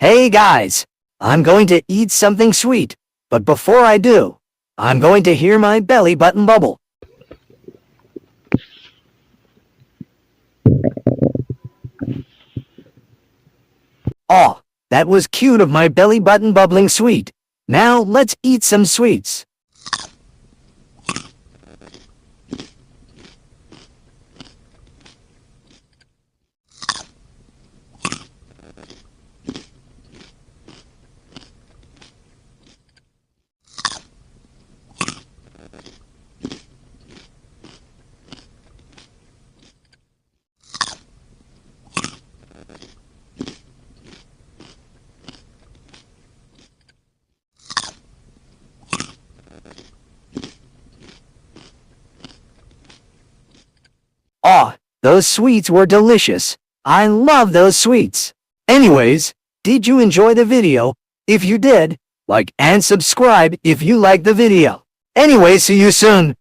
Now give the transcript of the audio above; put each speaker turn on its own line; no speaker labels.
Hey guys, I'm going to eat something sweet, but before I do, I'm going to hear my belly button bubble. Aw, that was cute of my belly button bubbling sweet. Now let's eat some sweets. Aw, those sweets were delicious. I love those sweets. Anyways, did you enjoy the video? If you did, like and subscribe if you liked the video. Anyway, see you soon.